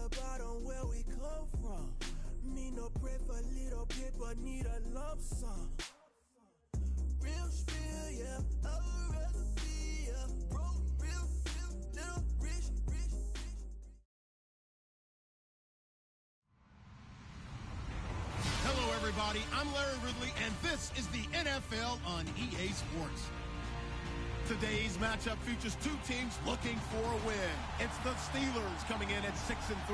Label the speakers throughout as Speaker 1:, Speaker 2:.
Speaker 1: the bottom where we come from. Me no pray for little paper, need a lump sum. Real spill, yeah, I would rather be, yeah, broke, real, little rich.
Speaker 2: Hello, everybody. I'm Larry Ridley, and this is the NFL on EA Sports. Today's matchup features two teams looking for a win. It's the Steelers coming in at 6-3,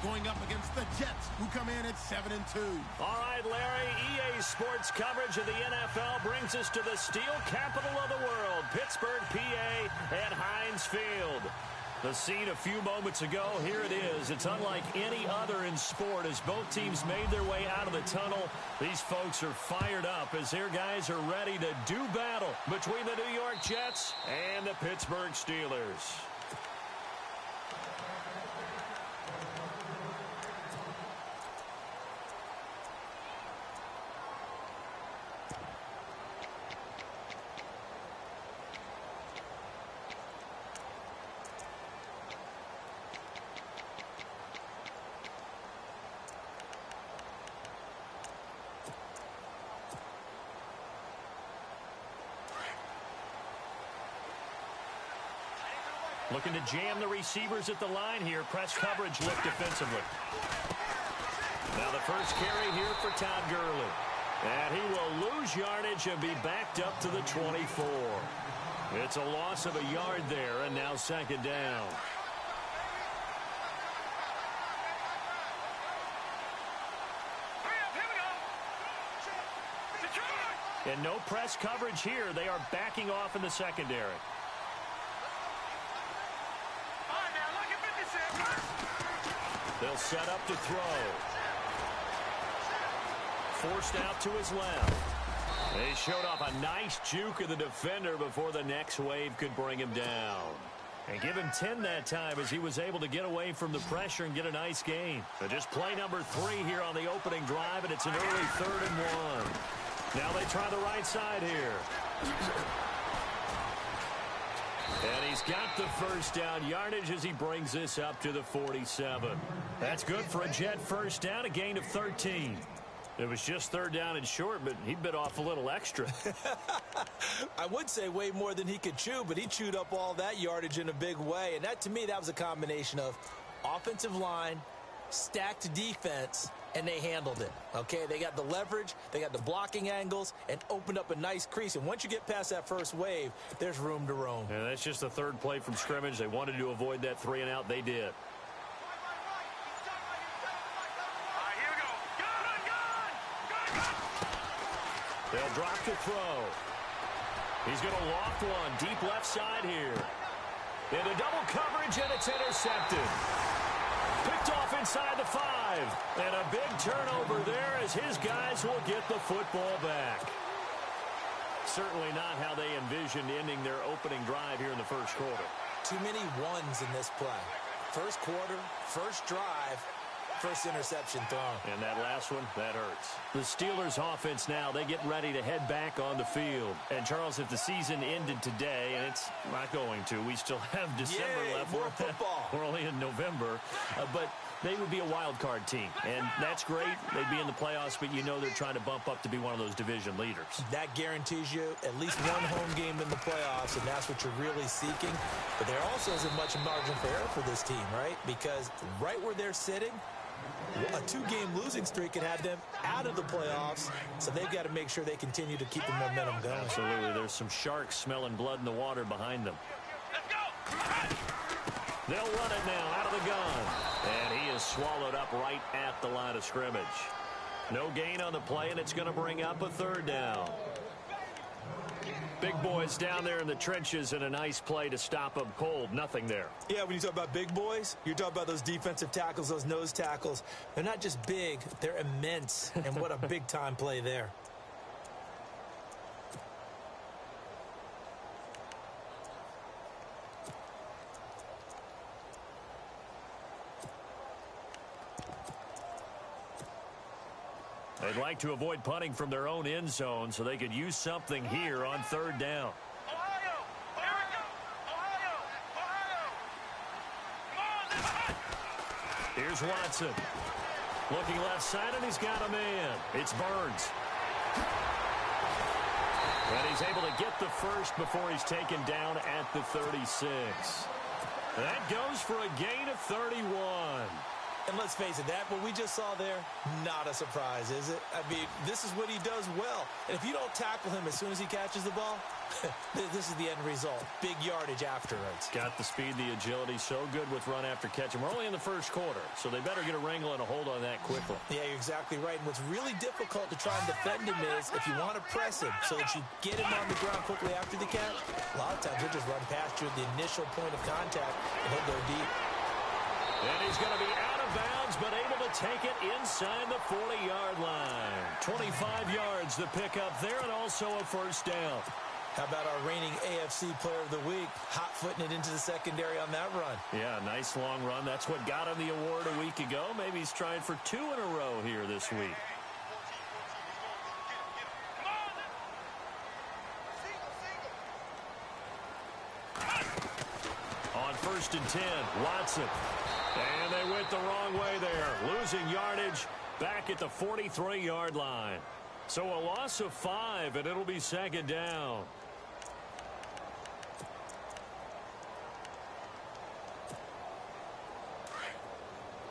Speaker 2: going up against the Jets, who come in at 7-2.
Speaker 3: All right, Larry, EA Sports coverage of the NFL brings us to the steel capital of the world, Pittsburgh, PA, at Heinz Field. The scene a few moments ago, here it is. It's unlike any other in sport as both teams made their way out of the tunnel. These folks are fired up as their guys are ready to do battle between the New York Jets and the Pittsburgh Steelers. Looking to jam the receivers at the line here. Press coverage look defensively. Now the first carry here for Todd Gurley. And he will lose yardage and be backed up to the 24. It's a loss of a yard there, and now second down. And no press coverage here. They are backing off in the secondary. They'll set up to throw. Forced out to his left. They showed off a nice juke of the defender before the next wave could bring him down. And give him 10 that time as he was able to get away from the pressure and get a nice gain. So just play number 3 here on the opening drive, and it's an early 3rd and 1. Now they try the right side here. And he's got the first down yardage as he brings this up to the 47. That's good for a Jet first down, a gain of 13. It was just 3rd down and short, but he bit off a little extra.
Speaker 4: I would say way more than he could chew, but he chewed up all that yardage in a big way. And that, to me, that was a combination of offensive line, stacked defense, and they handled it. Okay, they got the leverage, they got the blocking angles, and opened up a nice crease. And once you get past that first wave, there's room to roam.
Speaker 3: And that's just the 3rd play from scrimmage. They wanted to avoid that 3 and out. They did. They'll drop to throw. He's going to loft one deep left side here. Into double coverage, and it's intercepted. Picked off inside the 5. And a big turnover there as his guys will get the football back. Certainly not how they envisioned ending their opening drive here in the first quarter.
Speaker 4: Too many ones in this play. First quarter, first drive, first interception thrown.
Speaker 3: And that last one, that hurts. The Steelers offense now, they get ready to head back on the field. And, Charles, if the season ended today, and it's not going to, we still have December left.
Speaker 4: More football.
Speaker 3: We're only in November. But they would be a wild card team. And that's great. They'd be in the playoffs, but you know they're trying to bump up to be one of those division leaders. That
Speaker 4: guarantees you at least one home game in the playoffs, and that's what you're really seeking. But there also isn't much margin for error for this team, right? Because right where they're sitting, a 2-game losing streak could have them out of the playoffs, so they've got to make sure they continue to keep the momentum going.
Speaker 3: Absolutely. There's some sharks smelling blood in the water behind them.
Speaker 5: Let's go!
Speaker 3: They'll run it now out of the gun. And he is swallowed up right at the line of scrimmage. No gain on the play, and it's going to bring up a 3rd down. Big boys down there in the trenches, and a nice play to stop them cold. Nothing there.
Speaker 4: Yeah, when you talk about big boys, you're talking about those defensive tackles, those nose tackles. They're not just big, they're immense. And what a big-time play there.
Speaker 3: They'd like to avoid punting from their own end zone so they could use something here on 3rd down.
Speaker 5: Ohio! Here we go! Ohio!
Speaker 3: Here's Watson. Looking left side, and he's got a man. It's Burns. And he's able to get the first before he's taken down at the 36. That goes for a gain of 31.
Speaker 4: And let's face it, that what we just saw there, not a surprise, is it? I mean, this is what he does well. And if you don't tackle him as soon as he catches the ball, this is the end result. Big yardage afterwards.
Speaker 3: Got the speed, the agility, so good with run after catch. And we're only in the first quarter, so they better get a wrangle and a hold on that quickly. Yeah, you're exactly right. And what's really difficult to try and defend him is if you want to press him so that you get him on the ground quickly after the catch, a lot of times he'll just run past you at the initial point of contact, and he'll go deep. And he's going to be out of bounds, but able to take it inside the 40-yard line. 25 yards to pick up there, and also a first down. How about our reigning AFC Player of the Week, hot-footing it into the secondary on that run? Yeah, nice long run. That's what got him the award a week ago. Maybe he's trying for 2 in a row here this week. On 1st and 10, Watson. And they went the wrong way there. Losing yardage back at the 43-yard line. So a loss of 5, and it'll be second down.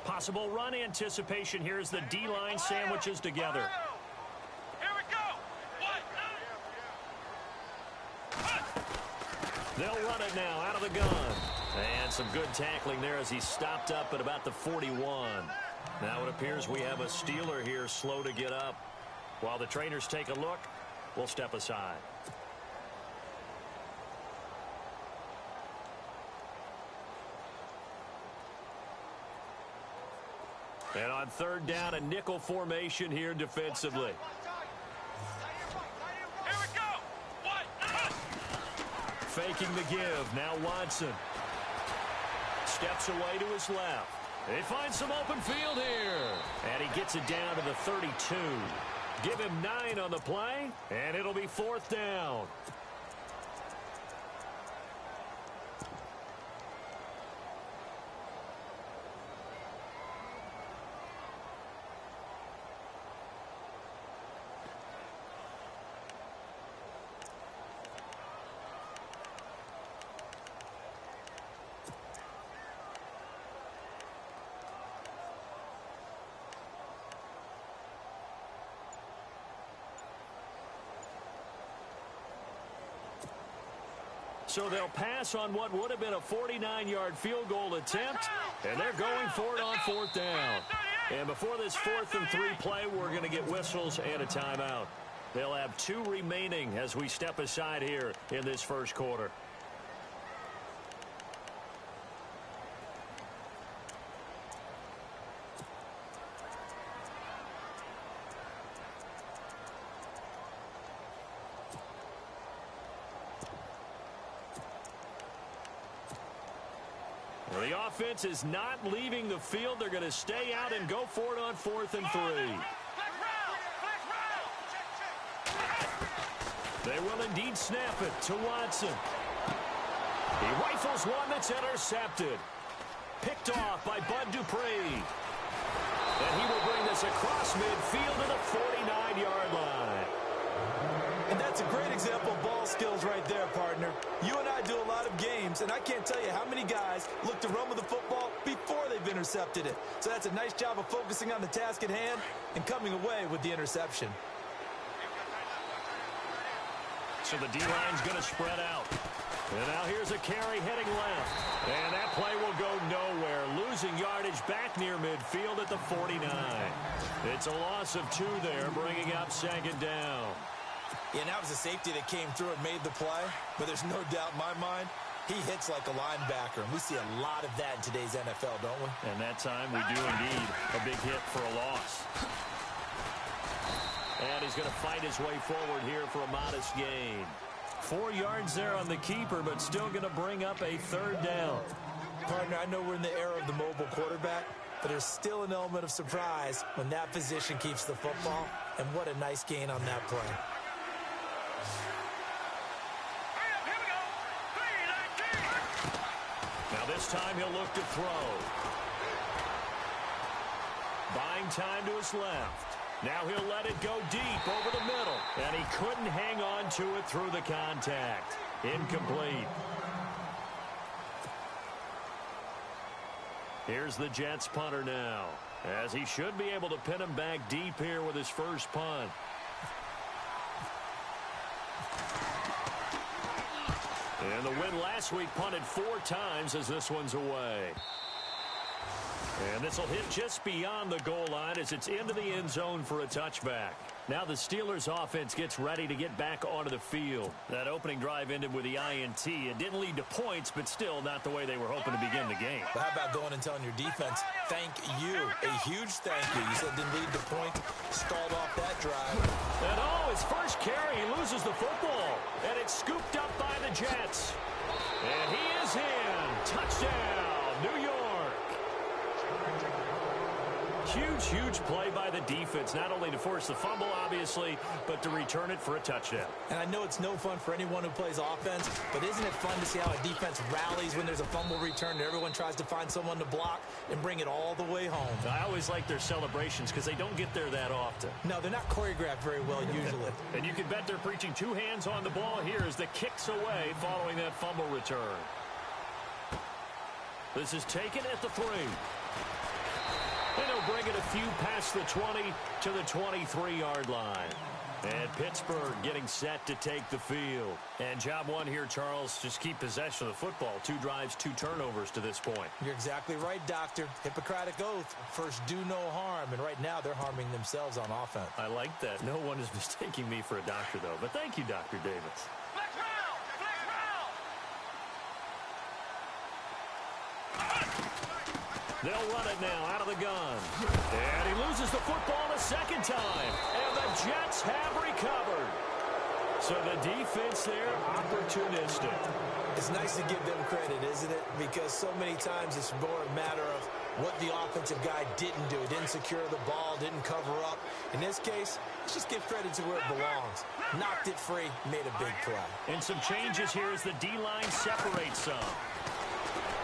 Speaker 3: Possible run anticipation here as the D-line sandwiches together.
Speaker 5: Here we go.
Speaker 3: They'll run it now out of the gun. And some good tackling there as he stopped up at about the 41. Now it appears we have a Steeler here slow to get up. While the trainers take a look, we'll step aside. And on 3rd down, a nickel formation here defensively.
Speaker 5: Here we go.
Speaker 3: Faking the give. Now Watson. Steps away to his left. They find some open field here. And he gets it down to the 32. Give him 9 on the play, and it'll be 4th down. So they'll pass on what would have been a 49-yard field goal attempt, and they're going for it on 4th down. And before this 4th and 3 play, we're going to get whistles and a timeout. They'll have 2 remaining as we step aside here in this first quarter. The offense is not leaving the field. They're going to stay out and go for it on 4th and 3. They will indeed snap it to Watson. He rifles one that's intercepted. Picked off by Bud Dupree. And he will bring this across midfield to the 49-yard line. And that's a great example of ball skills right there, partner. You and I do a lot of games, and I can't tell you how many guys look to run with the football before they've intercepted it. So that's a nice job of focusing on the task at hand and coming away with the interception. So the D-line's going to spread out. And now here's a carry heading left. And that play will go nowhere. Losing yardage back near midfield at the 49. It's a loss of 2 there, bringing up second down. Yeah, and that was a safety that came through and made the play. But there's no doubt in my mind, he hits like a linebacker. And we see a lot of that in today's NFL, don't we? And that time we do indeed. A big hit for a loss. And he's going to fight his way forward here for a modest gain. 4 yards there on the keeper, but still going to bring up a 3rd down. Partner, I know we're in the era of the mobile quarterback, but there's still an element of surprise when that position keeps the football. And what a nice gain on that play. Now this time he'll look to throw. Buying time to his left. Now he'll let it go deep over the middle. And he couldn't hang on to it through the contact. Incomplete. Here's the Jets punter now, as he should be able to pin him back deep here with his first punt. And the win last week punted 4 times as this one's away. And this will hit just beyond the goal line as it's into the end zone for a touchback. Now the Steelers offense gets ready to get back onto the field. That opening drive ended with the INT. It didn't lead to points, but still not the way they were hoping to begin the game.
Speaker 4: But how about going and telling your defense, thank you, a huge thank you. You said it didn't lead to points, stalled off that drive.
Speaker 3: And his first carry, he loses the football. And it's scooped up by the Jets. And he is in. Touchdown, New York. Huge play by the defense, not only to force the fumble, obviously, but to return it for a touchdown.
Speaker 4: And I know it's no fun for anyone who plays offense, but isn't it fun to see how a defense rallies when there's a fumble return and everyone tries to find someone to block and bring it all the way home?
Speaker 3: I always like their celebrations because they don't get there that often.
Speaker 4: No, they're not choreographed very well usually.
Speaker 3: And you can bet they're preaching 2 hands on the ball here as the kick's away following that fumble return. This is taken at the 3. And he'll bring it a few past the 20 to the 23-yard line. And Pittsburgh getting set to take the field. And job one here, Charles, just keep possession of the football. 2 drives, 2 turnovers to this point.
Speaker 4: You're exactly right, Doctor. Hippocratic oath. First, do no harm. And right now, they're harming themselves on offense.
Speaker 3: I like that. No one is mistaking me for a doctor, though. But thank you, Dr. Davis. They'll run it now out of the gun. And he loses the football a second time. And the Jets have recovered. So the defense there, opportunistic.
Speaker 4: It's nice to give them credit, isn't it? Because so many times it's more a matter of what the offensive guy didn't do. Didn't secure the ball, didn't cover up. In this case, let's just give credit to where it belongs. Knocked it free, made a big play.
Speaker 3: And some changes here as the D-line separates some.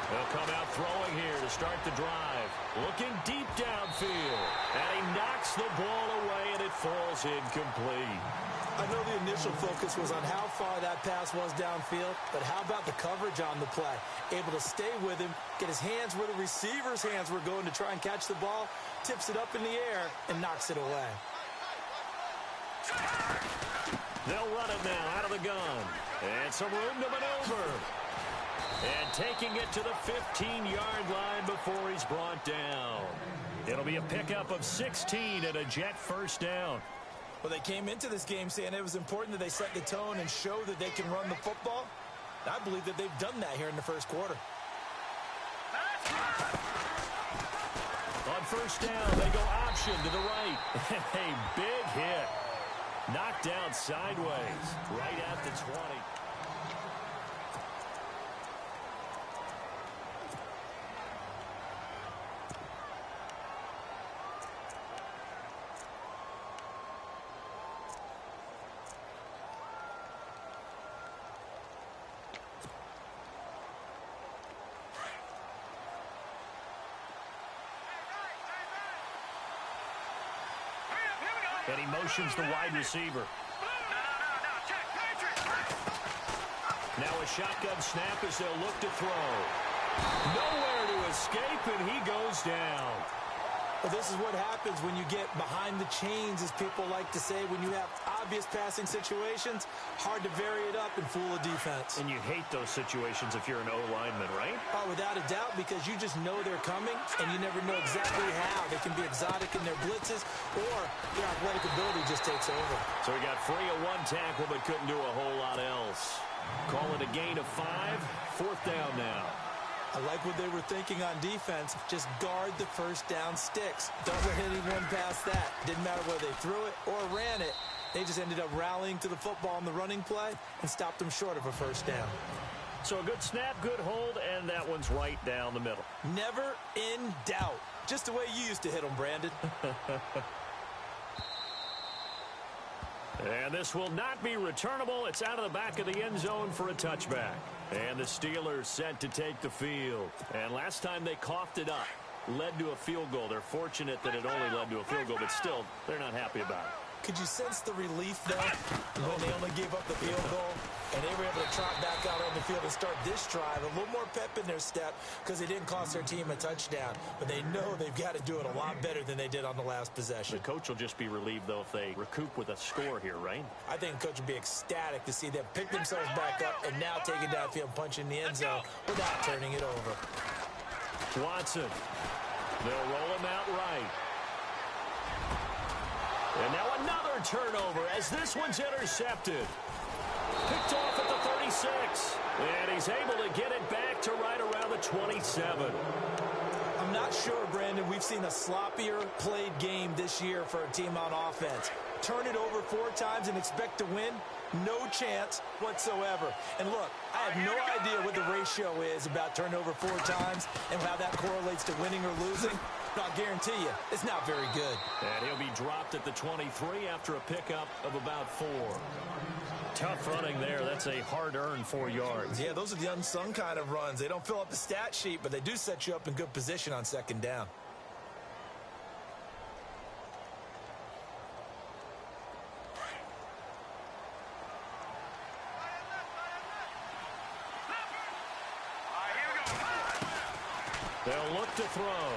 Speaker 3: They'll come out throwing here to start the drive. Looking deep downfield. And he knocks the ball away, and it falls incomplete.
Speaker 4: I know the initial focus was on how far that pass was downfield, but how about the coverage on the play? Able to stay with him, get his hands where the receiver's hands were going to try and catch the ball, tips it up in the air, and knocks it away.
Speaker 3: They'll run it now out of the gun. And some room to maneuver. And taking it to the 15-yard line before he's brought down. It'll be a pickup of 16 and a Jet first down.
Speaker 4: Well, they came into this game saying it was important that they set the tone and show that they can run the football. I believe that they've done that here in the first quarter.
Speaker 3: On first down, they go option to the right. A big hit. Knocked down sideways right at the 20. And he motions the wide receiver. Now a shotgun snap as they'll look to throw. Nowhere to escape, and he goes down.
Speaker 4: Well, this is what happens when you get behind the chains, as people like to say. When you have obvious passing situations, hard to vary it up and fool a defense.
Speaker 3: And you hate those situations if you're an O-lineman, right?
Speaker 4: Oh, without a doubt, because you just know they're coming, and you never know exactly how. They can be exotic in their blitzes, or their athletic ability just takes over.
Speaker 3: So he got free of 1 tackle, but couldn't do a whole lot else. Call it a gain of 5. 4th down now.
Speaker 4: I like what they were thinking on defense. Just guard the first down sticks. Don't let anyone pass that. Didn't matter whether they threw it or ran it. They just ended up rallying to the football on the running play and stopped them short of a first down.
Speaker 3: So a good snap, good hold, and that one's right down the middle.
Speaker 4: Never in doubt. Just the way you used to hit them, Brandon.
Speaker 3: And this will not be returnable. It's out of the back of the end zone for a touchback. And the Steelers set to take the field. And last time they coughed it up. led to a field goal. They're fortunate that it only led to a field goal, but still, they're not happy about it.
Speaker 4: Could you sense the relief, though, when they only gave up the field goal and they were able to trot back out on the field and start this drive? A little more pep in their step because they didn't cost their team a touchdown, but they know they've got to do it a lot better than they did on the last possession.
Speaker 3: The coach will just be relieved, though, if they recoup with a score here, right?
Speaker 4: I think the coach will be ecstatic to see them pick themselves back up and now take it downfield, punch in the end zone without turning it over.
Speaker 3: Watson. They'll roll him out right. And now another turnover as this one's intercepted. Picked off at the 36. And he's able to get it back to right around the 27.
Speaker 4: I'm not sure, Brandon, we've seen a sloppier played game this year for a team on offense. Turn it over 4 times and expect to win? No chance whatsoever. And look, I have no idea what the ratio is about turnover 4 times and how that correlates to winning or losing. But I'll guarantee you, it's not very good.
Speaker 3: And he'll be dropped at the 23 after a pickup of about 4. Tough running there. That's a hard-earned 4 yards.
Speaker 4: Yeah, those are the unsung kind of runs. They don't fill up the stat sheet, but they do set you up in good position on second down.
Speaker 3: They'll look to throw.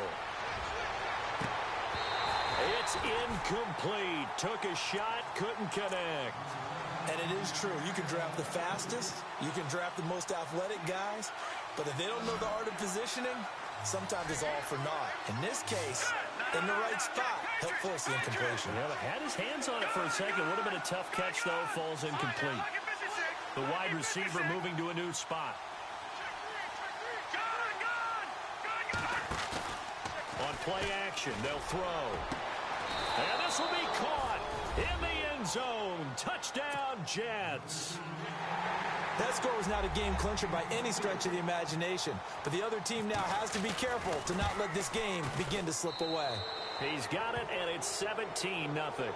Speaker 3: It's incomplete. Took a shot, couldn't connect.
Speaker 4: And it is true. You can draft the fastest. You can draft the most athletic guys. But if they don't know the art of positioning, sometimes it's all for naught. In this case, in the right spot, help force the incompletion.
Speaker 3: Yeah, had his hands on it for a second. Would have been a tough catch, though. Falls incomplete. The wide receiver moving to a new spot. On play action, they'll throw. And this will be caught in the end zone. Touchdown, Jets.
Speaker 4: That score was not a game clincher by any stretch of the imagination. But the other team now has to be careful to not let this game begin to slip away.
Speaker 3: He's got it, and it's 17-0.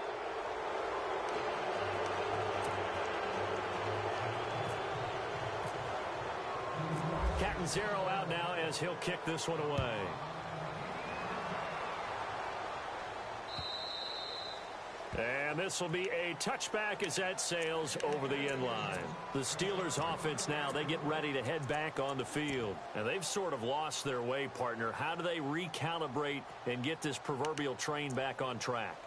Speaker 3: Catanzaro out now as he'll kick this one away. And this will be a touchback as that sails over the end line. The Steelers offense now, they get ready to head back on the field. And they've sort of lost their way, partner. How do they recalibrate and get this proverbial train back on track?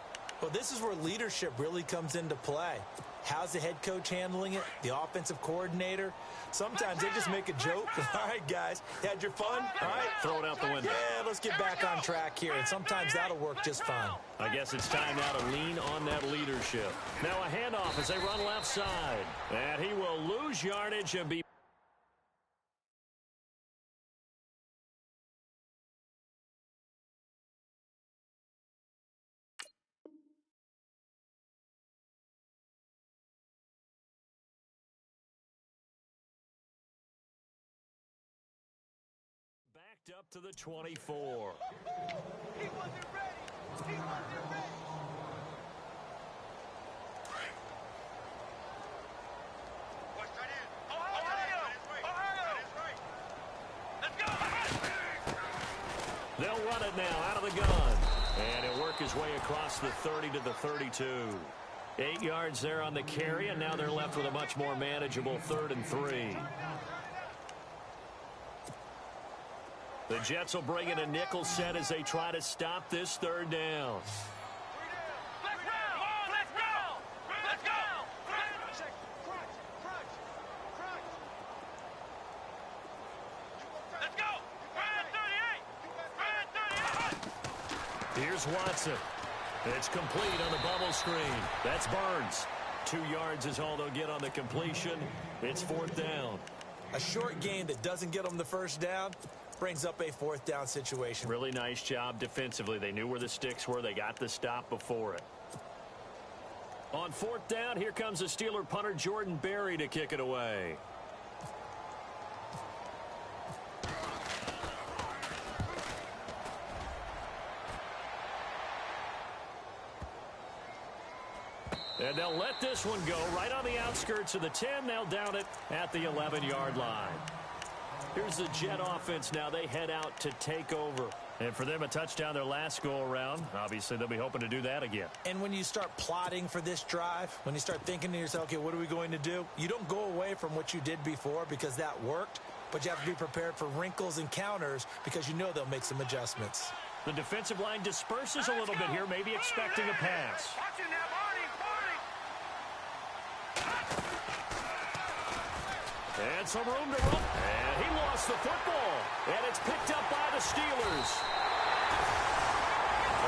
Speaker 4: Well, this is where leadership really comes into play. How's the head coach handling it? The offensive coordinator? Sometimes they just make a joke. All right, guys, had your fun? All right.
Speaker 3: Throw it out the window.
Speaker 4: Yeah, let's get back on track here. And sometimes that'll work just fine.
Speaker 3: I guess it's time now to lean on that leadership. Now a handoff as they run left side. And he will lose yardage and be backed up to the 24.
Speaker 5: He wasn't ready. He wasn't ready. Watch right in. Ohio! Let's go!
Speaker 3: They'll run it now out of the gun. And he'll work his way across the 30 to the 32. 8 yards there on the carry, and now they're left with a much more manageable 3rd and 3. The Jets will bring in a nickel set as they try to stop this 3rd down.
Speaker 5: Let's go! Let's go! Let's go! Let's go! Right at 38!
Speaker 3: Here's Watson. It's complete on the bubble screen. That's Burns. 2 yards is all they'll get on the completion. It's 4th down.
Speaker 4: A short game that doesn't get them the first down brings up a 4th down situation.
Speaker 3: Really nice job defensively. They knew where the sticks were. They got the stop before it. On 4th down, here comes the Steeler punter Jordan Berry to kick it away. And they'll let this one go right on the outskirts of the 10. They'll down it at the 11-yard line. Here's the Jet offense now. They head out to take over. And for them, a touchdown their last go-around. Obviously, they'll be hoping to do that again.
Speaker 4: And when you start plotting for this drive, when you start thinking to yourself, okay, what are we going to do? You don't go away from what you did before because that worked, but you have to be prepared for wrinkles and counters because you know they'll make some adjustments.
Speaker 3: The defensive line disperses a little bit here, maybe expecting a pass. And some room to run. And he lost the football. And it's picked up by the Steelers.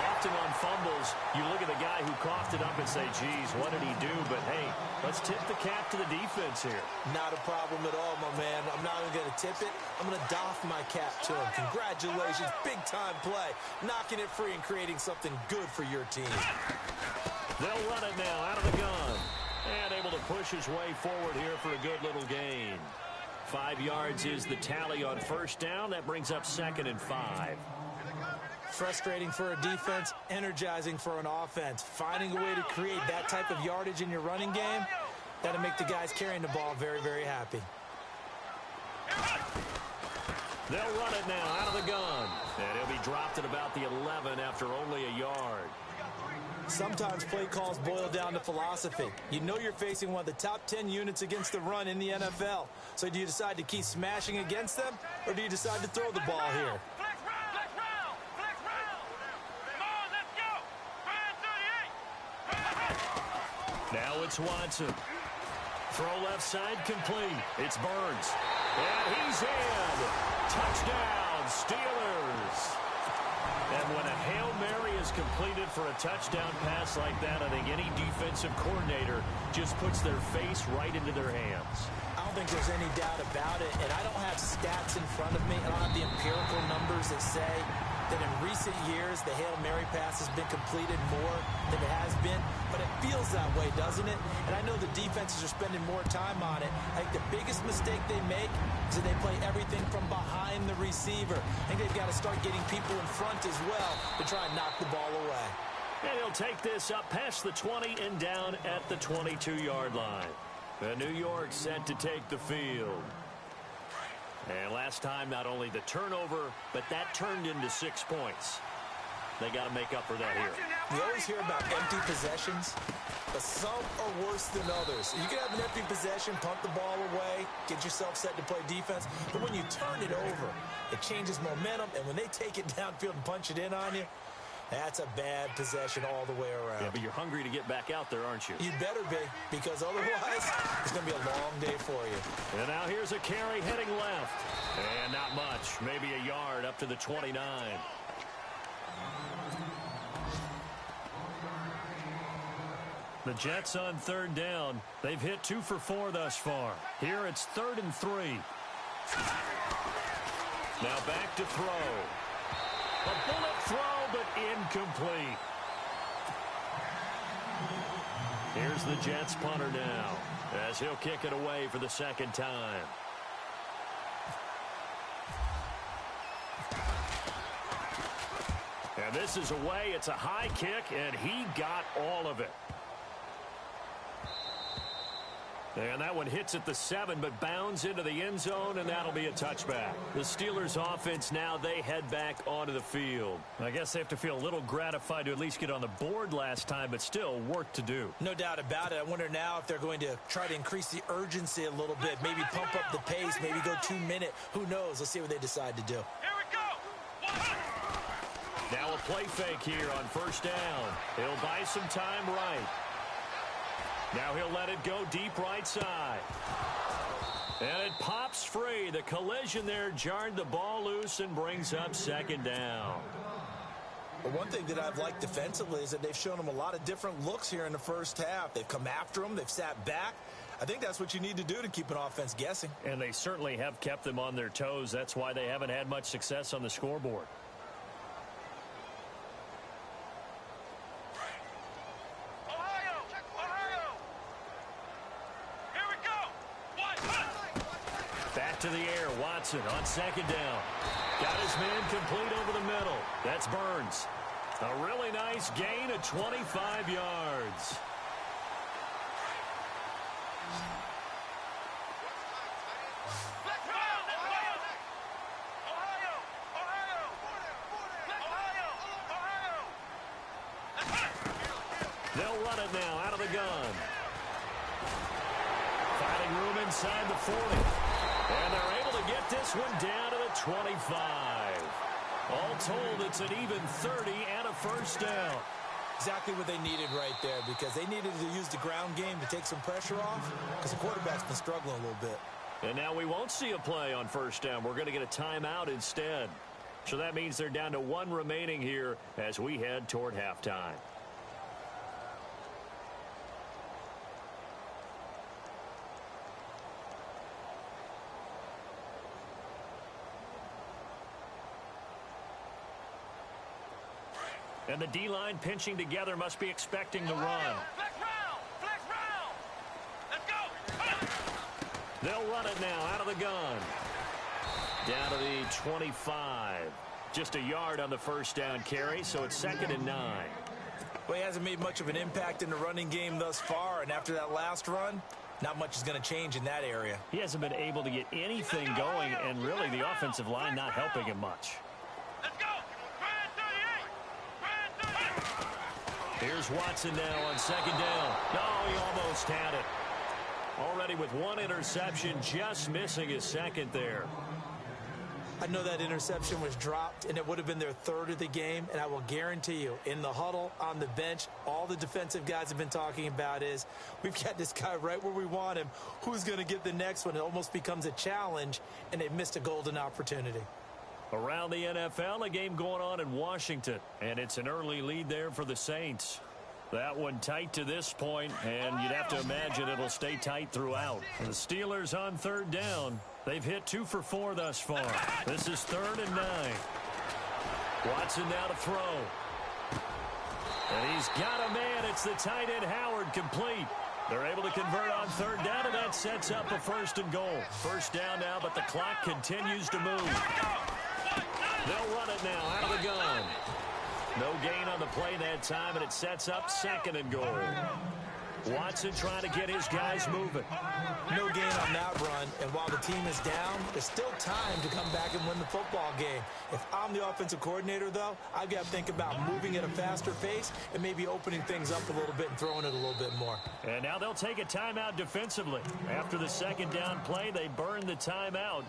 Speaker 3: Often on fumbles, you look at the guy who coughed it up and say, geez, what did he do? But, hey, let's tip the cap to the defense here.
Speaker 4: Not a problem at all, my man. I'm not even going to tip it. I'm going to doff my cap to him. Congratulations. Big-time play. Knocking it free and creating something good for your team.
Speaker 3: They'll run it now out of the gun. And able to push his way forward here for a good little gain. 5 yards is the tally on first down. That brings up 2nd and 5.
Speaker 4: Frustrating for a defense, energizing for an offense. Finding a way to create that type of yardage in your running game, that'll make the guys carrying the ball very, very happy.
Speaker 3: They'll run it now out of the gun. And he'll be dropped at about the 11 after only a yard.
Speaker 4: Sometimes play calls boil down to philosophy. You know you're facing one of the top 10 units against the run in the NFL. So do you decide to keep smashing against them, or do you decide to throw the ball here?
Speaker 3: Now it's Watson. Throw left side complete. It's Burns. And he's in. Touchdown, Steelers. And when a Hail Mary is completed for a touchdown pass like that, I think any defensive coordinator just puts their face right into their hands.
Speaker 4: I don't think there's any doubt about it, and I don't have stats in front of me. I don't have the empirical numbers that say that in recent years the Hail Mary pass has been completed more than it has been, but it feels that way, doesn't it? And I know the defenses are spending more time on it. I think the biggest mistake they make is that they play everything from behind the receiver. I think they've got to start getting people in front as well to try and knock the ball away.
Speaker 3: And he'll take this up past the 20 and down at the 22-yard line. New York set to take the field. And last time, not only the turnover, but that turned into 6 points. They got to make up for that here.
Speaker 4: You always hear about empty possessions, but some are worse than others. You can have an empty possession, punt the ball away, get yourself set to play defense, but when you turn it over, it changes momentum, and when they take it downfield and punch it in on you, that's a bad possession all the way around.
Speaker 3: Yeah, but you're hungry to get back out there, aren't you?
Speaker 4: You better be, because otherwise, it's going to be a long day for you.
Speaker 3: And now here's a carry heading left. And not much, maybe a yard up to the 29. The Jets on 3rd down. They've hit 2 for 4 thus far. Here it's 3rd and 3. Now back to throw. A bullet throw, but incomplete. Here's the Jets punter now, as he'll kick it away for the 2nd time. And this is away. It's a high kick, and he got all of it. And that one hits at the 7, but bounds into the end zone, and that'll be a touchback. The Steelers offense now, they head back onto the field. I guess they have to feel a little gratified to at least get on the board last time, but still work to do.
Speaker 4: No doubt about it. I wonder now if they're going to try to increase the urgency a little bit, maybe pump up the pace, maybe go 2-minute. Who knows? Let's see what they decide to do.
Speaker 5: Here we go.
Speaker 3: Now a play fake here on 1st down. He'll buy some time right. Now he'll let it go deep right side. And it pops free. The collision there jarred the ball loose and brings up 2nd down.
Speaker 4: But one thing that I've liked defensively is that they've shown them a lot of different looks here in the first half. They've come after them. They've sat back. I think that's what you need to do to keep an offense guessing.
Speaker 3: And they certainly have kept them on their toes. That's why they haven't had much success on the scoreboard. Back to the air, Watson on 2nd down. Got his man complete over the middle. That's Burns. A really nice gain of 25 yards. They'll run it now out of the gun. Finding room inside the 40. And they're able to get this one down to the 25. All told, it's an even 30 and a first down.
Speaker 4: Exactly what they needed right there, because they needed to use the ground game to take some pressure off, because the quarterback's been struggling a little bit.
Speaker 3: And now we won't see a play on first down. We're going to get a timeout instead. So that means they're down to one remaining here as we head toward halftime. And the D-line pinching together must be expecting the run.
Speaker 5: Flex round! Flex round! Let's go!
Speaker 3: They'll run it now out of the gun. Down to the 25. Just a yard on the first down carry, so it's 2nd and 9.
Speaker 4: Well, he hasn't made much of an impact in the running game thus far, and after that last run, not much is going to change in that area.
Speaker 3: He hasn't been able to get anything going, and really the offensive line not helping him much.
Speaker 5: Let's go!
Speaker 3: Here's Watson now on 2nd down. No, he almost had it. Already with one interception, just missing his 2nd there.
Speaker 4: I know that interception was dropped, and it would have been their 3rd of the game, and I will guarantee you, in the huddle, on the bench, all the defensive guys have been talking about is, we've got this guy right where we want him. Who's going to get the next one? It almost becomes a challenge, and they missed a golden opportunity.
Speaker 3: Around the NFL, a game going on in Washington, and it's an early lead there for the Saints. That one tight to this point, and you'd have to imagine it'll stay tight throughout. The Steelers on 3rd down. They've hit 2 for 4 thus far. This is 3rd and 9. Watson now to throw. And he's got a man. It's the tight end Howard, complete. They're able to convert on 3rd down, and that sets up a 1st and goal. First down now, but the clock continues to move. They'll run it now out of the gun. No gain on the play that time, and it sets up 2nd and goal. Watson trying to get his guys moving.
Speaker 4: No gain on that run, and while the team is down, there's still time to come back and win the football game. If I'm the offensive coordinator, though, I've got to think about moving at a faster pace and maybe opening things up a little bit and throwing it a little bit more.
Speaker 3: And now they'll take a timeout defensively. After the 2nd down play, they burn the timeout,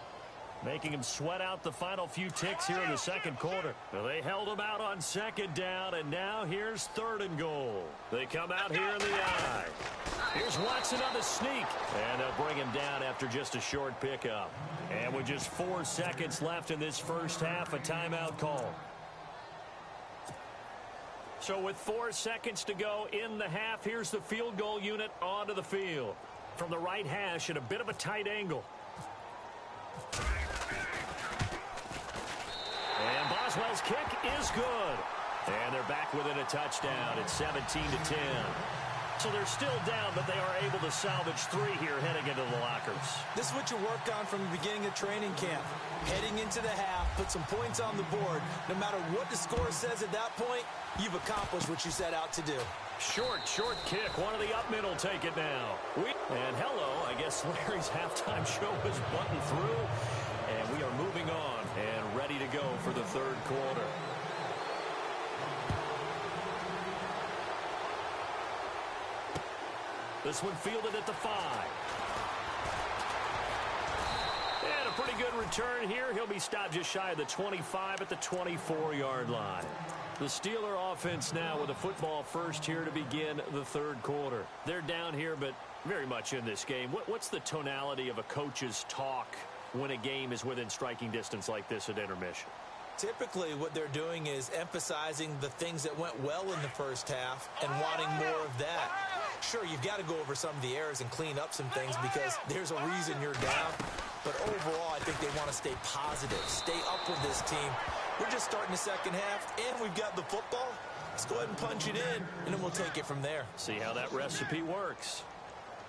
Speaker 3: making him sweat out the final few ticks here in the 2nd quarter. Well, they held him out on 2nd down, and now here's 3rd and goal. They come out here in the eye. Here's Watson on the sneak, and they'll bring him down after just a short pickup. And with just 4 seconds left in this first half, a timeout call. So with 4 seconds to go in the half, here's the field goal unit onto the field. From the right hash at a bit of a tight angle. And Boswell's kick is good. And they're back within a touchdown. It's 17-10. So they're still down, but they are able to salvage 3 here heading into the lockers.
Speaker 4: This is what you worked on from the beginning of training camp. Heading into the half, put some points on the board. No matter what the score says at that point, you've accomplished what you set out to do.
Speaker 3: Short kick. One of the up mid will take it now. And hello, I guess Larry's halftime show is buttoned through. And we are moving on and ready to go for the 3rd quarter. This one fielded at the 5. And a pretty good return here. He'll be stopped just shy of the 25 at the 24-yard line. The Steeler offense now with a football first here to begin the 3rd quarter. They're down here, but very much in this game. What's the tonality of a coach's talk when a game is within striking distance like this at intermission?
Speaker 4: Typically, what they're doing is emphasizing the things that went well in the first half and wanting more of that. Sure, you've got to go over some of the errors and clean up some things because there's a reason you're down. But overall, I think they want to stay positive, stay up with this team. We're just starting the 2nd half, and we've got the football. Let's go ahead and punch it in, and then we'll take it from there.
Speaker 3: See how that recipe works.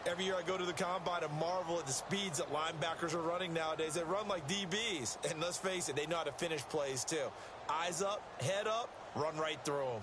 Speaker 4: Every year I go to the combine and marvel at the speeds that linebackers are running nowadays. They run like DBs. And let's face it, they know how to finish plays too. Eyes up, head up, run right through them.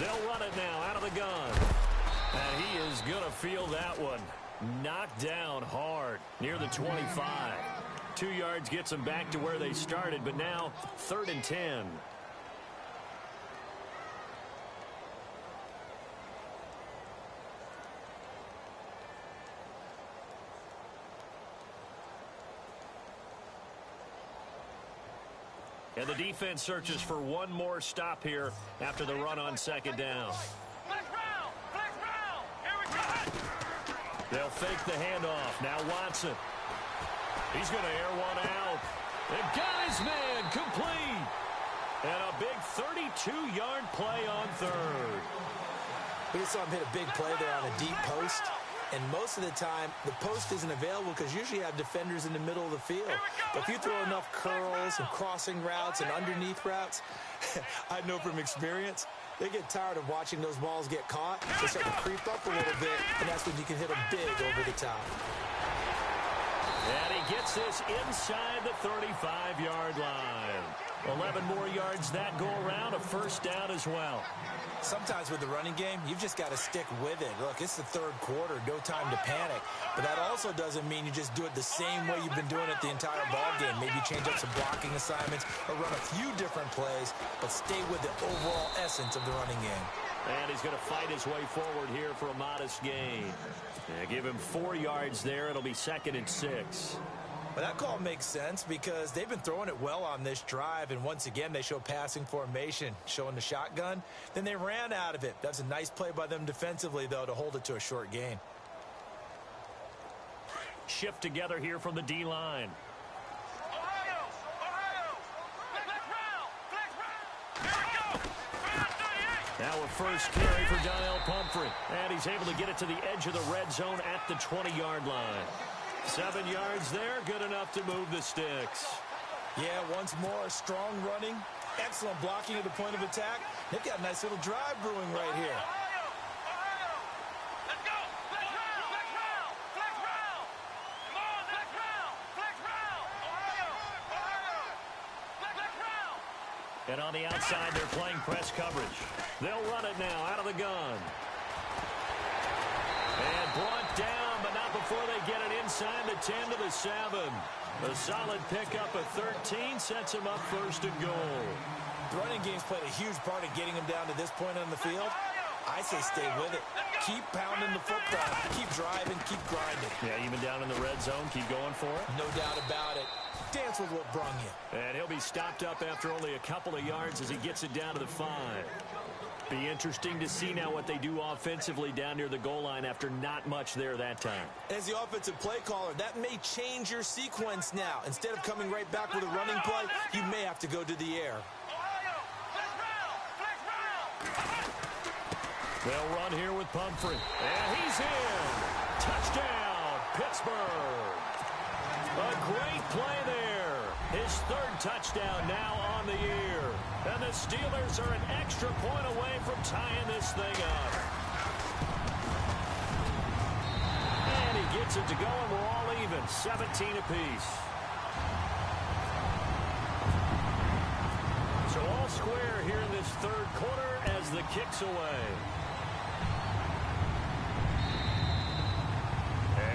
Speaker 3: They'll run it now out of the gun. And he is going to feel that one. Knocked down hard near the 25. 2 yards gets them back to where they started, but now 3rd and 10. And the defense searches for one more stop here after the run on 2nd down. They'll fake the handoff. Now Watson. He's going to air one out. And got his man complete. And a big 32-yard play on 3rd.
Speaker 4: We just saw him hit a big play there on a deep post. And most of the time, the post isn't available because usually you have defenders in the middle of the field. But if you throw enough curls and crossing routes and underneath routes, I know from experience, they get tired of watching those balls get caught. They start to creep up a little bit, and that's when you can hit them big over the top.
Speaker 3: And he gets this inside the 35-yard line. 11 more yards that go around, a 1st down as well.
Speaker 4: Sometimes with the running game, you've just got to stick with it. Look, it's the 3rd quarter, no time to panic. But that also doesn't mean you just do it the same way you've been doing it the entire ball game. Maybe change up some blocking assignments or run a few different plays, but stay with the overall essence of the running game.
Speaker 3: And he's going to fight his way forward here for a modest gain. Yeah, give him 4 yards there. It'll be 2nd and 6.
Speaker 4: Well, that call makes sense because they've been throwing it well on this drive, and once again, they show passing formation, showing the shotgun. Then they ran out of it. That's a nice play by them defensively, though, to hold it to a short gain.
Speaker 3: Shift together here from the D-line. Now a first carry for Donnell Pumphrey, and he's able to get it to the edge of the red zone at the 20-yard line. 7 yards there, good enough to move the sticks.
Speaker 4: Yeah, once more, strong running, excellent blocking at the point of attack. They've got a nice little drive brewing right here.
Speaker 3: And on the outside, they're playing press coverage. They'll run it now out of the gun. And brought down, but not before they get it inside the 10 to the 7. A solid pickup of 13 sets them up 1st and goal.
Speaker 4: The running game's played a huge part in getting them down to this point on the field. I say stay with it. Keep pounding the football. Keep driving. Keep grinding.
Speaker 3: Yeah, even down in the red zone, keep going for it.
Speaker 4: No doubt about it. Dance with what brung you.
Speaker 3: And he'll be stopped up after only a couple of yards as he gets it down to the 5. Be interesting to see now what they do offensively down near the goal line after not much there that time.
Speaker 4: As the offensive play caller, that may change your sequence now. Instead of coming right back with a running play, you may have to go to the air.
Speaker 3: They'll run here with Pumphrey. And he's in. Touchdown, Pittsburgh. A great play there. His 3rd touchdown now on the year. And the Steelers are an extra point away from tying this thing up. And he gets it to go, and we're all even, 17 apiece. So all square here in this 3rd quarter as the kick's away.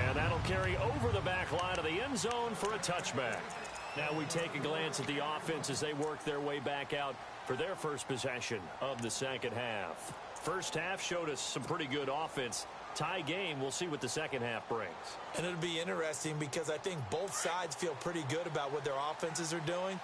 Speaker 3: And that'll carry over the back line of the end zone for a touchback. Now we take a glance at the offense as they work their way back out for their first possession of the 2nd half. First half showed us some pretty good offense. Tie game, we'll see what the 2nd half brings.
Speaker 4: And it'll be interesting because I think both sides feel pretty good about what their offenses are doing.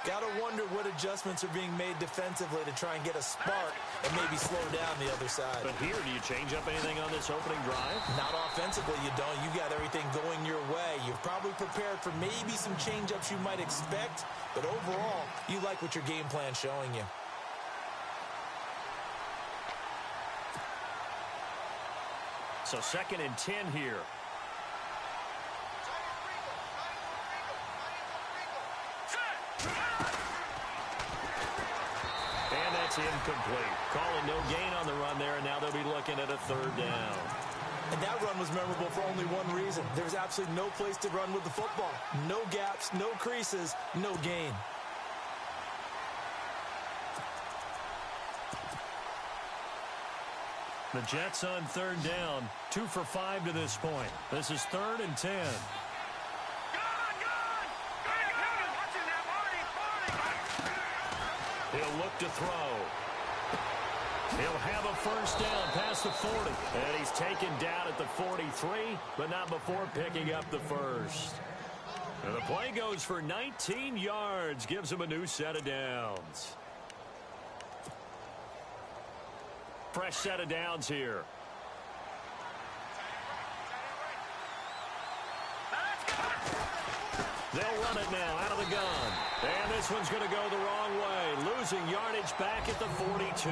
Speaker 4: Got to wonder what adjustments are being made defensively to try and get a spark and maybe slow down the other side.
Speaker 3: But here, do you change up anything on this opening drive?
Speaker 4: Not offensively, you don't. You got everything going your way. You've probably prepared for maybe some change-ups you might expect, but overall, you like what your game plan's showing you.
Speaker 3: So 2nd and 10 here. And that's incomplete. Calling no gain on the run there, and now they'll be looking at a 3rd down.
Speaker 4: And that run was memorable for only one reason. There's absolutely no place to run with the football. No gaps, no creases, no gain.
Speaker 3: The Jets on third down, 2 for 5 to this point. This is 3rd and 10. He'll look to throw. He'll have a first down past the 40. And he's taken down at the 43, but not before picking up the first. And the play goes for 19 yards, gives him a new set of downs. Fresh set of downs here. They'll run it now out of the gun. And this one's going to go the wrong way. Losing yardage back at the 42.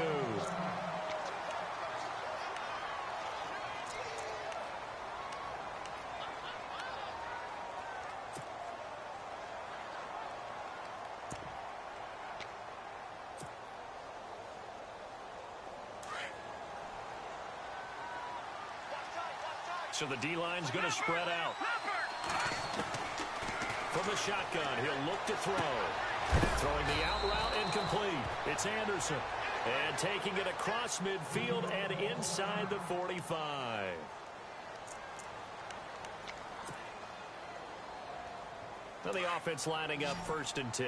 Speaker 3: So the D-line's going to spread out. From the shotgun, he'll look to throw. Throwing the out route incomplete. It's Anderson. And taking it across midfield and inside the 45. Now the offense lining up 1st and 10.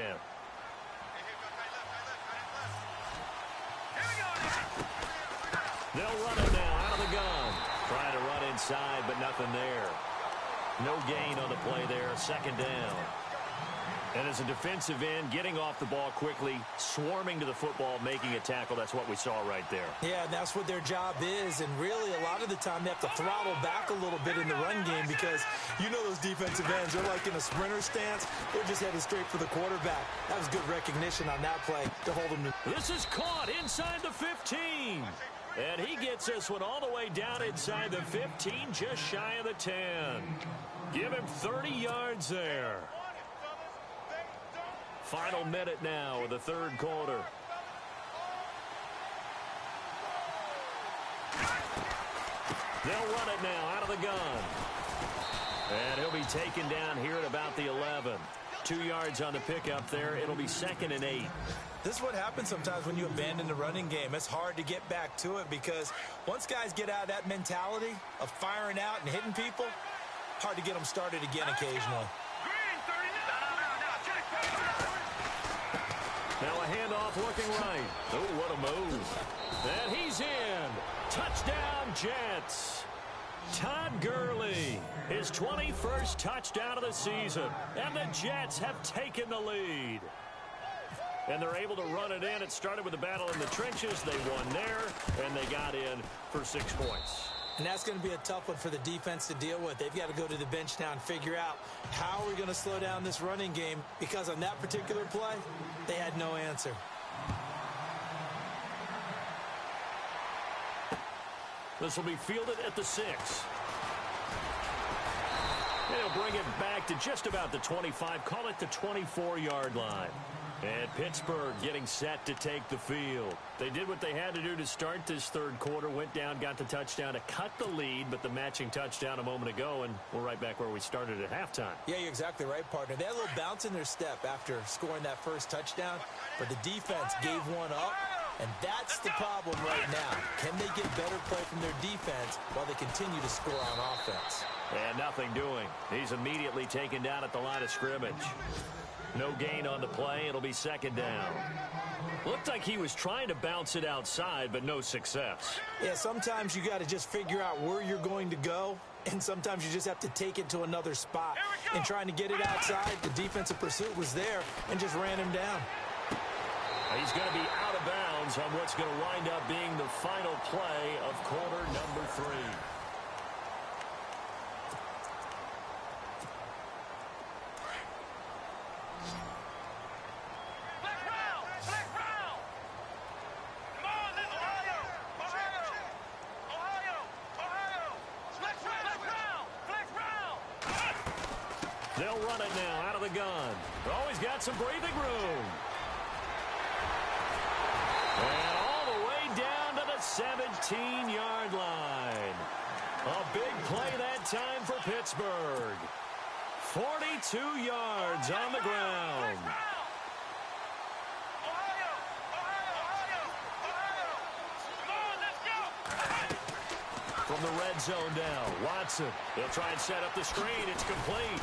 Speaker 3: They'll run it now out of the gun. Trying to run inside, but nothing there. No gain on the play there, 2nd down. And as a defensive end, getting off the ball quickly, swarming to the football, making a tackle, that's what we saw right there.
Speaker 4: Yeah, and that's what their job is, and really a lot of the time they have to throttle back a little bit in the run game because you know those defensive ends, they're like in a sprinter stance. They're just headed straight for the quarterback. That was good recognition on that play to hold him.
Speaker 3: This is caught inside the 15. And he gets this one all the way down inside the 15, just shy of the 10. Give him 30 yards there. Final minute now of the 3rd quarter. They'll run it now out of the gun. And he'll be taken down here at about the 11. 2 yards on the pickup there. It'll be 2nd and 8.
Speaker 4: This is what happens sometimes when you abandon the running game. It's hard to get back to it because once guys get out of that mentality of firing out and hitting people, hard to get them started again occasionally.
Speaker 3: Now a handoff looking right. Oh, what a move. And he's in. Touchdown, Jets. Todd Gurley, his 21st touchdown of the season. And the Jets have taken the lead. And they're able to run it in. It started with a battle in the trenches. They won there, and they got in for 6 points.
Speaker 4: And that's going to be a tough one for the defense to deal with. They've got to go to the bench now and figure out how are we going to slow down this running game, because on that particular play, they had no answer.
Speaker 3: This will be fielded at the 6. They'll bring it back to just about the 25, call it the 24-yard line. And Pittsburgh getting set to take the field. They did what they had to do to start this 3rd quarter, went down, got the touchdown to cut the lead, but the matching touchdown a moment ago, and we're right back where we started at halftime.
Speaker 4: Yeah, you're exactly right, partner. They had a little bounce in their step after scoring that first touchdown, but the defense gave one up, and that's the problem right now. Can they get better play from their defense while they continue to score on offense?
Speaker 3: And nothing doing. He's immediately taken down at the line of scrimmage. No gain on the play. It'll be 2nd down. Looked like he was trying to bounce it outside, but no success.
Speaker 4: Yeah, sometimes you got to just figure out where you're going to go, and sometimes you just have to take it to another spot. And trying to get it outside, the defensive pursuit was there and just ran him down.
Speaker 3: He's going to be out of bounds on what's going to wind up being the final play of quarter number 3. They'll run it now out of the gun. Always got some breathing room. And all the way down to the 17-yard line. A big play that time for Pittsburgh. 42 yards on the ground. From the red zone now, Watson. They'll try and set up the screen. It's complete.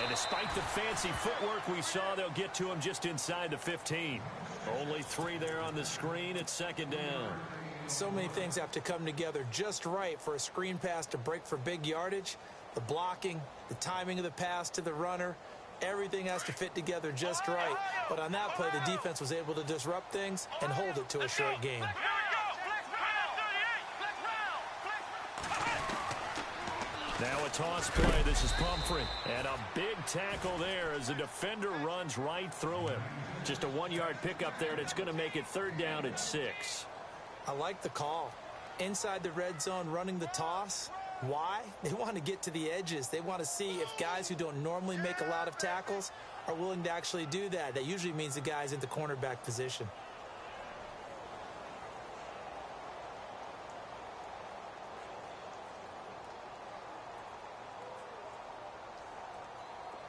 Speaker 3: And despite the fancy footwork we saw, they'll get to him just inside the 15. Only 3 there on the screen. It's second down.
Speaker 4: So many things have to come together just right for a screen pass to break for big yardage. The blocking, the timing of the pass to the runner, everything has to fit together just right. But on that play, the defense was able to disrupt things and hold it to a short game.
Speaker 3: Now a toss play. This is Pumphrey. And a big tackle there as the defender runs right through him. Just a 1-yard pickup there, and it's going to make it third down at 6.
Speaker 4: I like the call. Inside the red zone, running the toss. Why? They want to get to the edges. They want to see if guys who don't normally make a lot of tackles are willing to actually do that. That usually means the guy's in the cornerback position.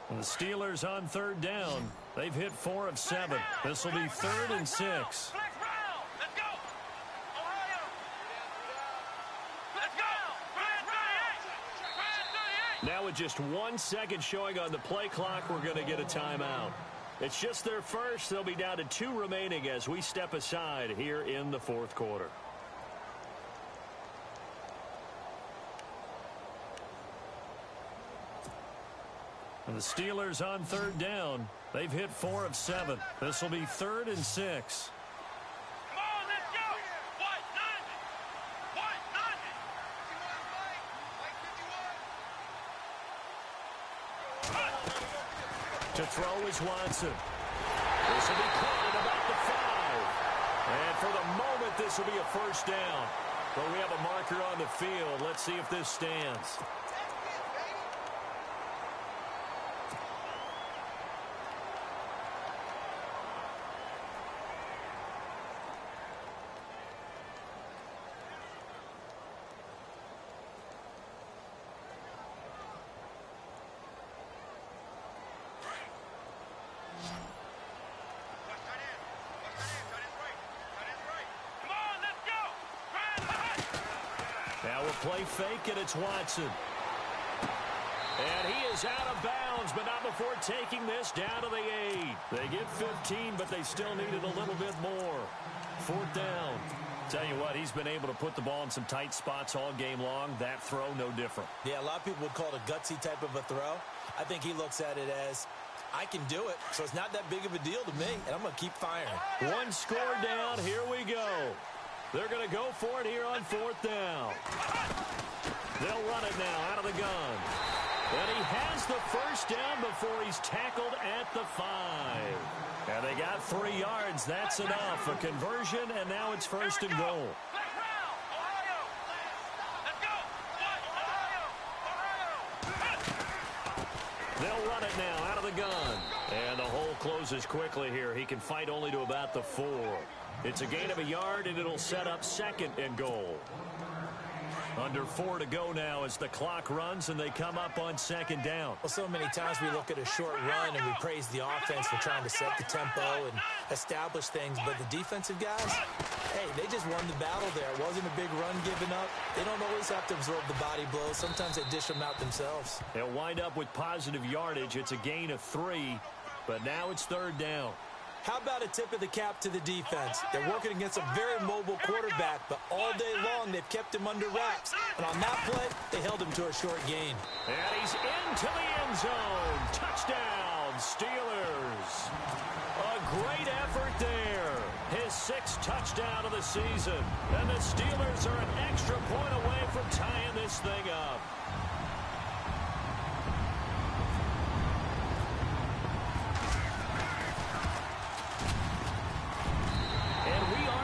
Speaker 3: And the Steelers on third down. They've hit 4 of 7. This will be 3rd and 6. Now with just 1 second showing on the play clock, we're going to get a timeout. It's just their first. They'll be down to 2 remaining as we step aside here in the 4th quarter. And the Steelers on third down. They've hit 4 of 7. This will be 3rd and 6.
Speaker 5: Come on, let's go. What?
Speaker 3: To throw is Watson. This will be caught at about the 5. And for the moment, this will be a first down. But we have a marker on the field. Let's see if this stands. Now a play fake, and it's Watson. And he is out of bounds, but not before taking this down to the 8. They get 15, but they still needed a little bit more. 4th down. Tell you what, he's been able to put the ball in some tight spots all game long. That throw, no different.
Speaker 4: Yeah, a lot of people would call it a gutsy type of a throw. I think he looks at it as, I can do it, so it's not that big of a deal to me, and I'm going to keep firing.
Speaker 3: 1 score down. Here we go. They're going to go for it here on 4th down. They'll run it now out of the gun. And he has the first down before he's tackled at the 5. And they got 3 yards. That's enough. A conversion, and now it's 1st and goal. They'll run it now out of the gun. And the hole closes quickly here. He can fight only to about the 4. It's a gain of a yard, and it'll set up 2nd and goal. Under 4 to go now as the clock runs, and they come up on 2nd down.
Speaker 4: Well, so many times we look at a short run and we praise the offense for trying to set the tempo and establish things. But the defensive guys, hey, they just won the battle there. It wasn't a big run given up. They don't always have to absorb the body blows. Sometimes they dish them out themselves.
Speaker 3: They'll wind up with positive yardage. It's a gain of 3, but now it's 3rd down.
Speaker 4: How about a tip of the cap to the defense? They're working against a very mobile quarterback, but all day long they've kept him under wraps. And on that play, they held him to a short gain.
Speaker 3: And he's into the end zone. Touchdown, Steelers. A great effort there. His 6th touchdown of the season. And the Steelers are an extra point away from tying this thing up.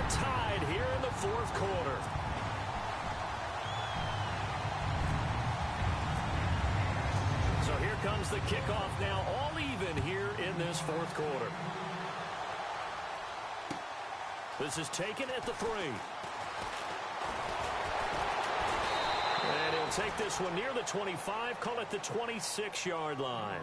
Speaker 3: Tied here in the 4th quarter. So here comes the kickoff now, all even here in this 4th quarter. This is taken at the 3. And he'll take this one near the 25, call it the 26-yard line.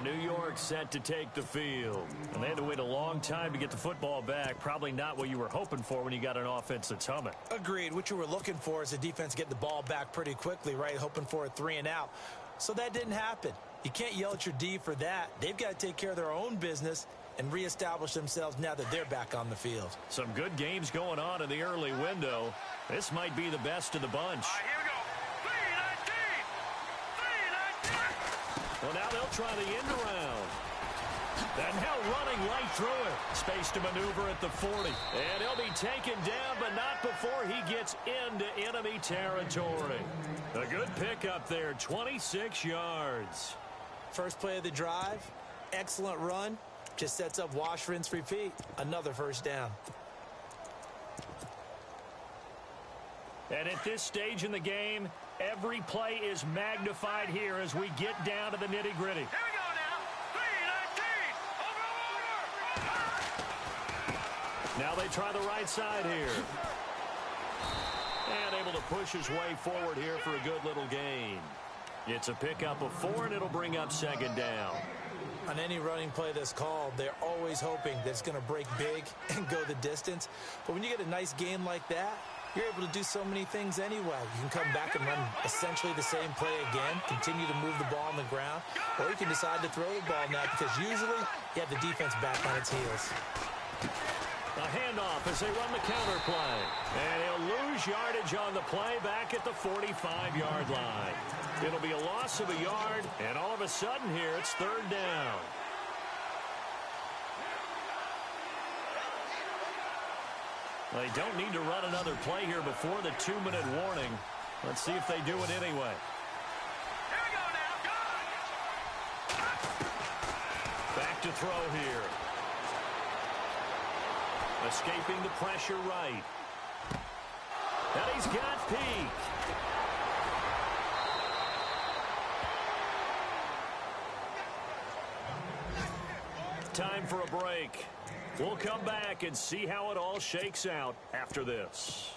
Speaker 3: New York set to take the field. And they had to wait a long time to get the football back. Probably not what you were hoping for when you got an offense that's humming.
Speaker 4: Agreed. What you were looking for is the defense getting the ball back pretty quickly, right? Hoping for a 3 and out. So that didn't happen. You can't yell at your D for that. They've got to take care of their own business and reestablish themselves now that they're back on the field.
Speaker 3: Some good games going on in the early window. This might be the best of the bunch.
Speaker 5: All right, here we go. 3-19. 3-19.
Speaker 3: Well, now they'll try the end around. And now running right through it. Space to maneuver at the 40. And he'll be taken down, but not before he gets into enemy territory. A good pickup there, 26 yards.
Speaker 4: First play of the drive, excellent run. Just sets up wash, rinse, repeat. Another first down.
Speaker 3: And at this stage in the game, every play is magnified here as we get down to the nitty-gritty.
Speaker 5: Here we go now. 3-19. Over.
Speaker 3: Now they try the right side here. And able to push his way forward here for a good little gain. It's a pickup of 4, and it'll bring up second down.
Speaker 4: On any running play that's called, they're always hoping that it's going to break big and go the distance. But when you get a nice gain like that, you're able to do so many things anyway. You can come back and run essentially the same play again, continue to move the ball on the ground, or you can decide to throw the ball now because usually you have the defense back on its heels.
Speaker 3: A handoff as they run the counter play. And he'll lose yardage on the play back at the 45-yard line. It'll be a loss of a yard, and all of a sudden here it's third down. They don't need to run another play here before the 2-minute warning. Let's see if they do it anyway.
Speaker 5: Here we go now. Go.
Speaker 3: Back to throw here. Escaping the pressure right. And he's got Peak. Time for a break. We'll come back and see how it all shakes out after this.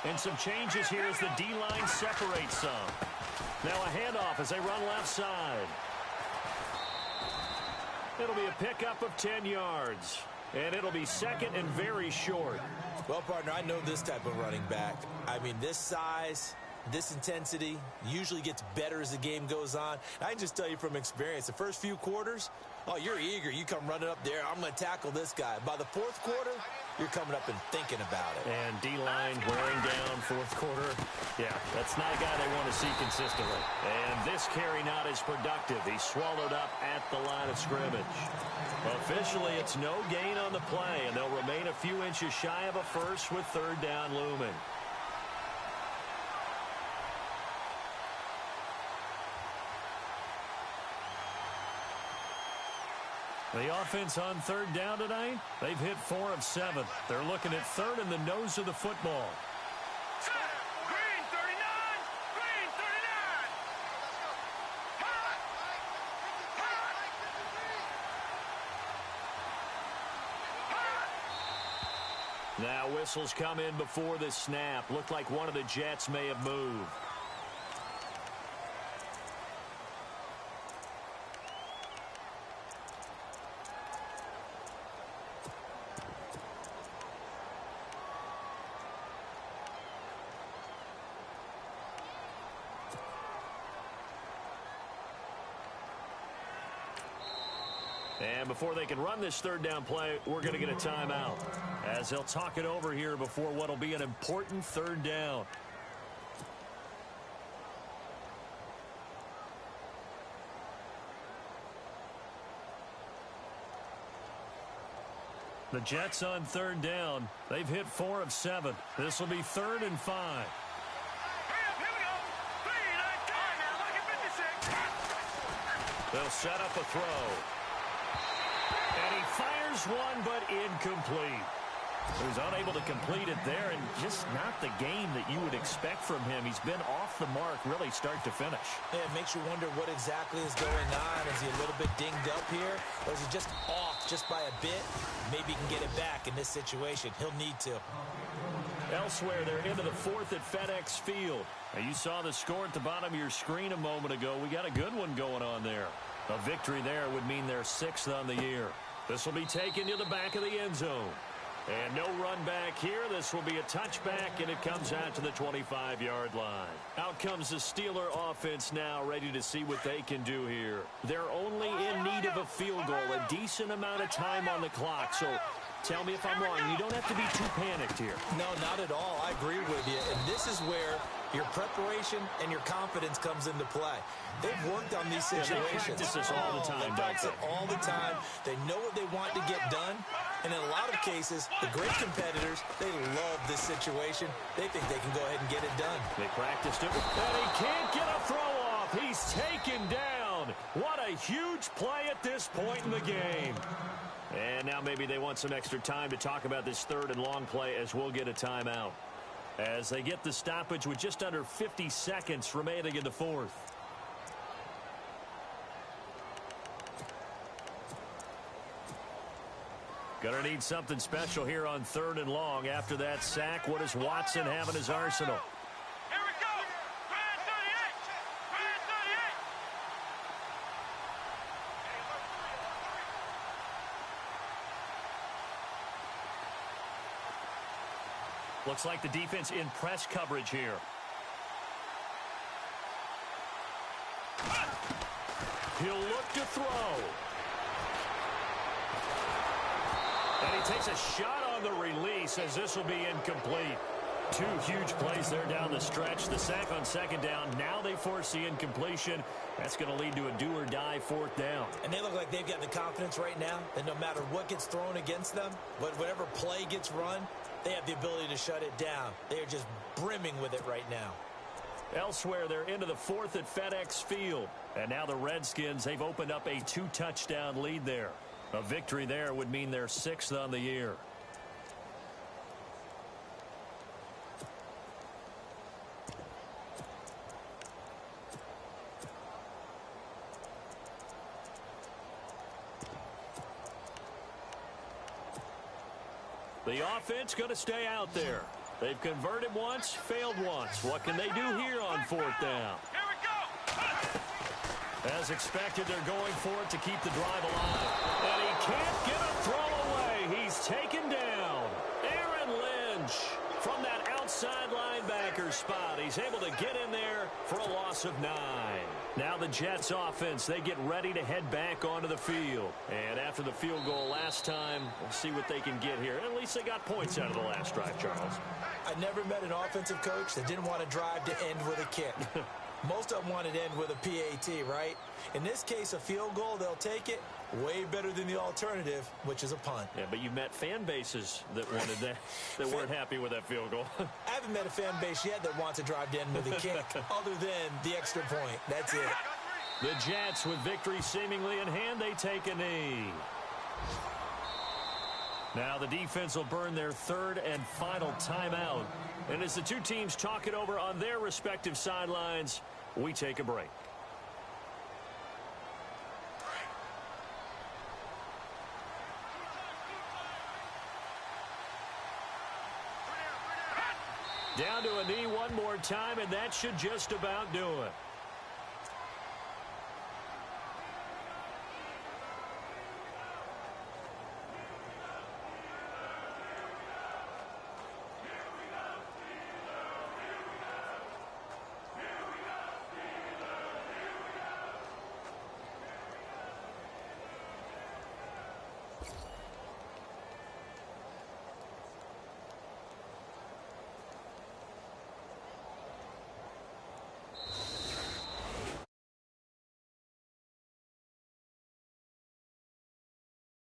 Speaker 3: And some changes here as the D-line separates some. Now a handoff as they run left side. It'll be a pickup of 10 yards. And it'll be second and very short.
Speaker 4: Well, partner, I know this type of running back. I mean, this size, this intensity usually gets better as the game goes on. I can just tell you from experience, the first few quarters, oh, you're eager. You come running up there. I'm going to tackle this guy. By the fourth quarter, you're coming up and thinking about it.
Speaker 3: And D-line wearing down fourth quarter. Yeah, that's not a guy they want to see consistently. And this carry not as productive. He's swallowed up at the line of scrimmage. Officially, it's no gain on the play, and they'll remain a few inches shy of a first with third down looming. The offense on third down tonight, they've hit 4 of 7. They're looking at third in the nose of the football.
Speaker 5: Green 39. Green 39.
Speaker 3: Now whistles come in before the snap. Looked like one of the Jets may have moved. And before they can run this third down play, we're going to get a timeout as they'll talk it over here before what will be an important third down. The Jets on third down. They've hit 4 of 7. This will be 3rd and 5.
Speaker 5: Hurry up, here we go. 3-19. Now look at 56.
Speaker 3: They'll set up a throw. And he fires one, but incomplete. He was unable to complete it there, and just not the game that you would expect from him. He's been off the mark really start to finish.
Speaker 4: Yeah, it makes you wonder what exactly is going on. Is he a little bit dinged up here, or is he just off just by a bit? Maybe he can get it back in this situation. He'll need to.
Speaker 3: Elsewhere, they're into the fourth at FedEx Field. Now, you saw the score at the bottom of your screen a moment ago. We got a good one going on there. A victory there would mean they're 6th on the year. This will be taken to the back of the end zone. And no run back here. This will be a touchback, and it comes out to the 25-yard line. Out comes the Steeler offense now, ready to see what they can do here. They're only in need of a field goal, a decent amount of time on the clock. So tell me if I'm wrong. You don't have to be too panicked here.
Speaker 4: No, not at all. I agree with you. And this is where your preparation and your confidence comes into play. They've worked on these situations.
Speaker 3: They practice this all the time,
Speaker 4: They practice it all the time. They know what they want to get done. And in a lot of cases, the great competitors, they love this situation. They think they can go ahead and get it done.
Speaker 3: They practiced it, and he can't get a throw off. He's taken down. What a huge play at this point in the game. And now maybe they want some extra time to talk about this 3rd and long play, as we'll get a timeout. As they get the stoppage with just under 50 seconds remaining in the 4th. Gonna need something special here on 3rd and long. After that sack, what does Watson have in his arsenal?
Speaker 5: Here we go. Brand 38. Brand 38.
Speaker 3: Looks like the defense in press coverage here. He'll look to throw. And he takes a shot on the release, as this will be incomplete. 2 huge plays there down the stretch. The sack on 2nd down. Now they force the incompletion. That's going to lead to a do-or-die 4th down.
Speaker 4: And they look like they've got the confidence right now that no matter what gets thrown against them, whatever play gets run, they have the ability to shut it down. They are just brimming with it right now.
Speaker 3: Elsewhere, they're into the 4th at FedEx Field. And now the Redskins, they've opened up a 2-touchdown lead there. A victory there would mean they're 6th on the year. The offense going to stay out there. They've converted once, failed once. What can they do here on 4th down?
Speaker 5: Here we go.
Speaker 3: As expected, they're going for it to keep the drive alive. And he can't get a throw away. He's taken down. Aaron Lynch from that outside linebacker spot. He's able to get in there for a loss of 9. Now the Jets offense, they get ready to head back onto the field. And after the field goal last time, we'll see what they can get here. At least they got points out of the last drive, Charles.
Speaker 4: I never met an offensive coach that didn't want to drive to end with a kick. Most of them wanted to end with a PAT, right? In this case, a field goal, they'll take it. Way better than the alternative, which is a punt.
Speaker 3: Yeah, but you met fan bases that wanted that, that weren't happy with that field goal.
Speaker 4: I haven't met a fan base yet that wants to drive to end with a kick, other than the extra point. That's it.
Speaker 3: The Jets, with victory seemingly in hand, they take a knee. Now the defense will burn their 3rd and final timeout. And as the 2 teams talk it over on their respective sidelines, we take a break. Down to a knee one more time, and that should just about do it.